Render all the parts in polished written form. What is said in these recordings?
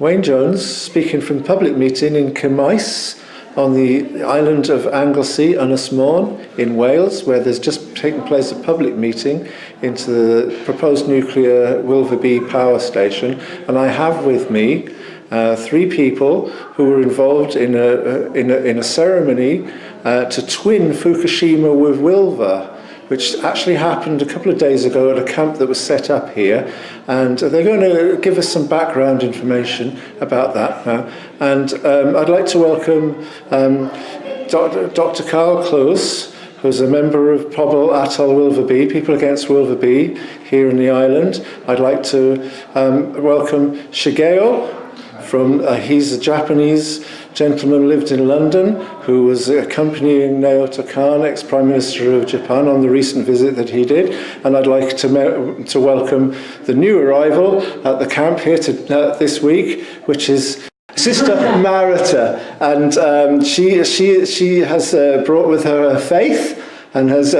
Wayne Jones, speaking from the public meeting in Cemaes on the island of Anglesey, Ynys Mon in Wales, where there's just taken place a public meeting into the proposed nuclear Wylfa B power station. And I have with me 3 people who were involved in a ceremony to twin Fukushima with Wylfa, which actually happened a couple of days ago at a camp that was set up here. And they're going to give us some background information about that now. And I'd like to welcome Dr. Carl Close, who's a member of Pobol Atal Wylfa B, People Against Wylfa B, here in the island. I'd like to welcome Tregele, he's a Japanese gentleman, lived in London, who was accompanying Naoto Kan, ex-Prime Minister of Japan, on the recent visit that he did. And I'd like to welcome the new arrival at the camp here this week, which is Sister Marita. And she has brought with her faith and has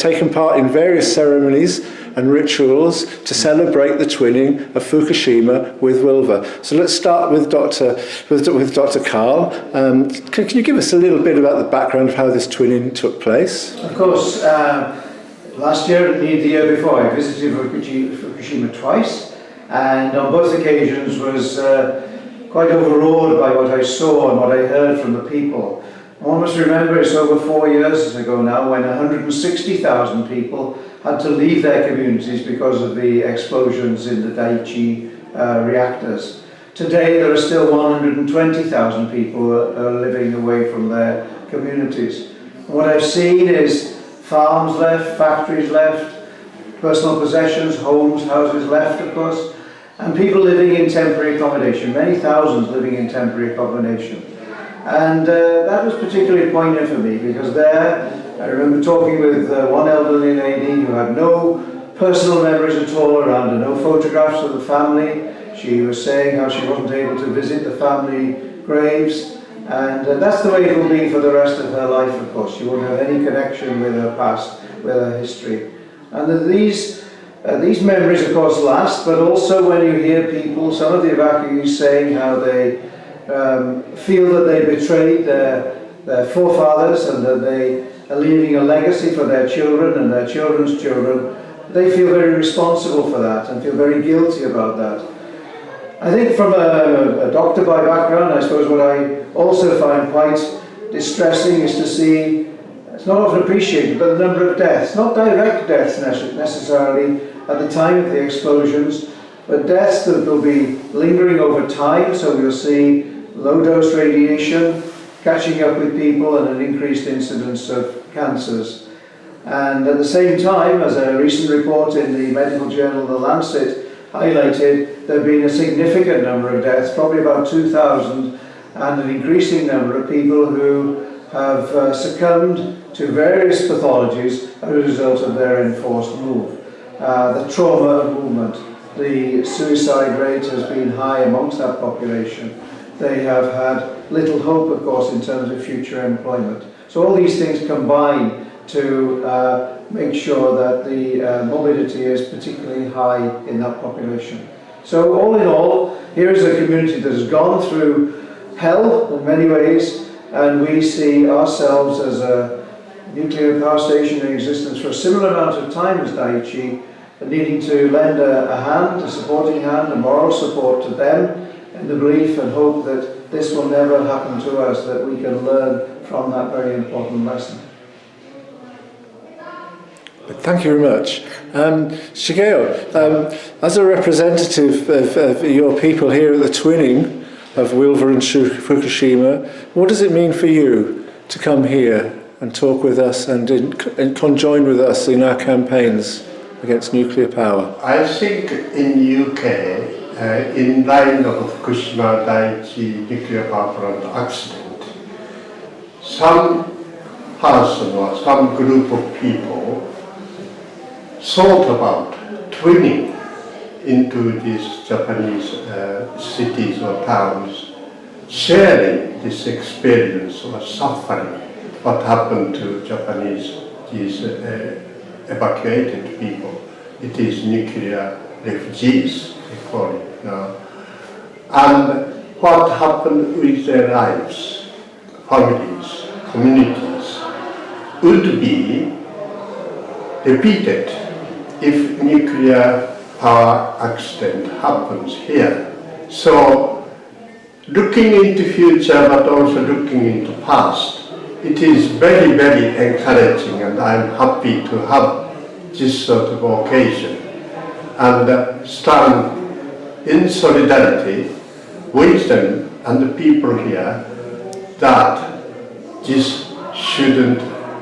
taken part in various ceremonies and rituals to celebrate the twinning of Fukushima with Wylfa. So let's start with Dr. Carl. Can you give us a little bit about the background of how this twinning took place? Of course. Last year and the year before, I visited Fukushima twice, and on both occasions was quite overawed by what I saw and what I heard from the people. One must remember it's over 4 years ago now when 160,000 people had to leave their communities because of the explosions in the Daiichi reactors. Today there are still 120,000 people who are living away from their communities. And what I've seen is farms left, factories left, personal possessions, homes, houses left, of course, and people living in temporary accommodation, many thousands living in temporary accommodation. And that was particularly poignant for me because there, I remember talking with one elderly lady who had no personal memories at all around her, no photographs of the family. She was saying how she wasn't able to visit the family graves, and that's the way it will be for the rest of her life, of course. She won't have any connection with her past, with her history. And these memories, of course, last, but also when you hear people, some of the evacuees saying how they feel that they betrayed their forefathers and that they are leaving a legacy for their children and their children's children, they feel very responsible for that and feel very guilty about that. I think from a doctor by background, I suppose what I also find quite distressing is to see, it's not often appreciated, but the number of deaths, not direct deaths necessarily at the time of the explosions, but deaths that will be lingering over time, so we'll see low-dose radiation catching up with people and an increased incidence of cancers. And at the same time, as a recent report in the medical journal The Lancet highlighted, there have been a significant number of deaths, probably about 2,000, and an increasing number of people who have succumbed to various pathologies as a result of their enforced move. The trauma of movement, the suicide rate has been high amongst that population. They have had little hope, of course, in terms of future employment. So all these things combine to make sure that the morbidity is particularly high in that population. So all in all, here is a community that has gone through hell in many ways, and we see ourselves as a nuclear power station in existence for a similar amount of time as Daiichi, needing to lend a hand, a supporting hand, a moral support to them, in the belief and hope that this will never happen to us, that we can learn from that very important lesson. Thank you very much. Tregele, as a representative of your people here at the twinning of Wylfa and Fukushima, what does it mean for you to come here and talk with us and conjoin with us in our campaigns against nuclear power? I think in UK, in line of Fukushima Daiichi nuclear power plant accident, some person or some group of people thought about twinning into these Japanese cities or towns, sharing this experience or suffering, what happened to these evacuated people. It is nuclear refugees, they call it now. and what happened with their lives, families, communities, would be repeated if nuclear power accident happens here. So, looking into future but also looking into past, it is very, very encouraging, and I'm happy to have this sort of occasion and stand in solidarity with them and the people here that this shouldn't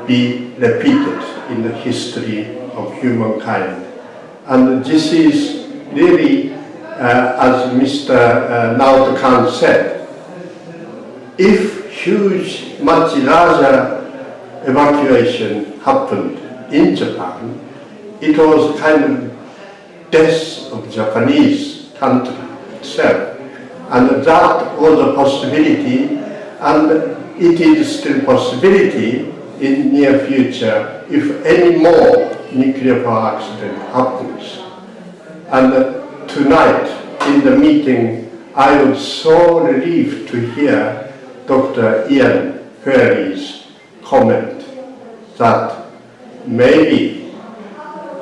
be repeated in the history of humankind. And this is really, as Mr. Naoto Kan said, if huge, much larger evacuation happened in Japan, it was kind of death of Japanese country itself. And that was a possibility, and it is still a possibility in near future if any more nuclear power accident happens. And tonight in the meeting, I was so relieved to hear Dr. Ian Ferry's comment that maybe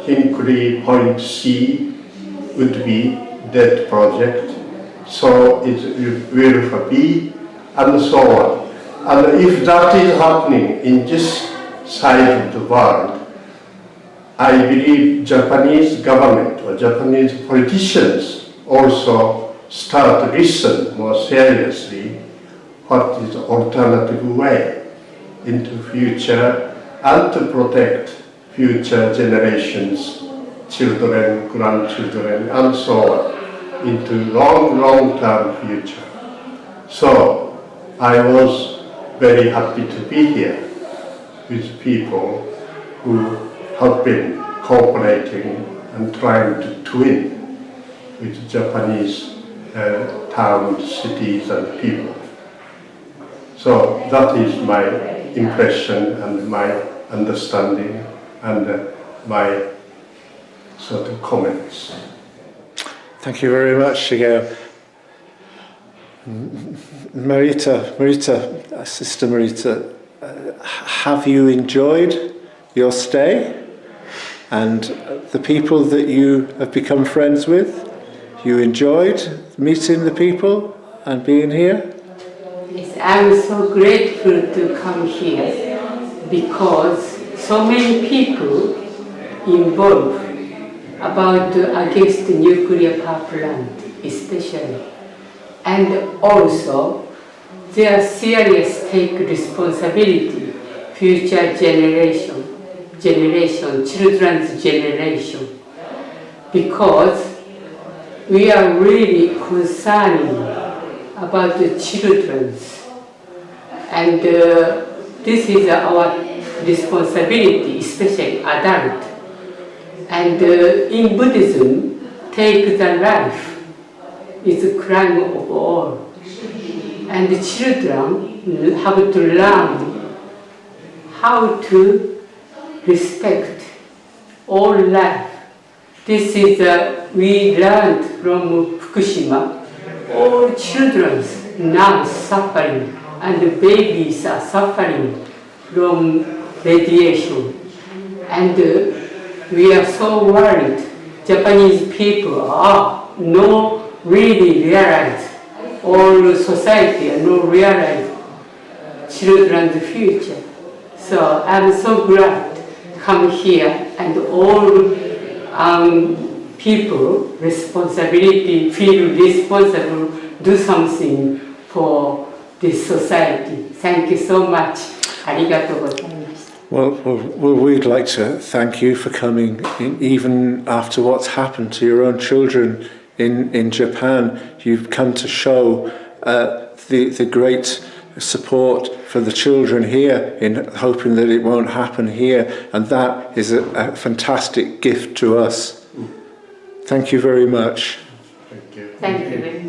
Hinkley Point C would be that project, so it Wylfa B, and so on. And if that is happening in this side of the world, I believe Japanese government or Japanese politicians also start to listen more seriously what is the alternative way into future and to protect future generations, children, grandchildren, and so on, into long-term future. So I was very happy to be here with people who have been cooperating and trying to twin with Japanese towns, cities, and people. So that is my impression and my understanding and my sort of comments. Thank you very much, Tregele. Marita, Sister Marita, have you enjoyed your stay and the people that you have become friends with? You enjoyed meeting the people and being here? Yes, I'm so grateful to come here because so many people involved about against nuclear power plant, especially. And also, they are serious take responsibility, future generation, children's generation, because we are really concerned about the children's, and this is our responsibility, especially adult. And in Buddhism, take the life is a crime of all. And the children have to learn how to respect all life. This is we learned from Fukushima. All children now suffering, and the babies are suffering from radiation. And we are so worried. Japanese people are no really realize, all society are no realize children's future. So I'm so glad to come here, and all people responsibility, feel responsible, do something for this society. Thank you so much. ありがとうございました。 Well, we'd like to thank you for coming, even after what's happened to your own children in Japan. You've come to show the great support for the children here, in hoping that it won't happen here, and that is a fantastic gift to us. Thank you very much. Thank you. Thank you very much.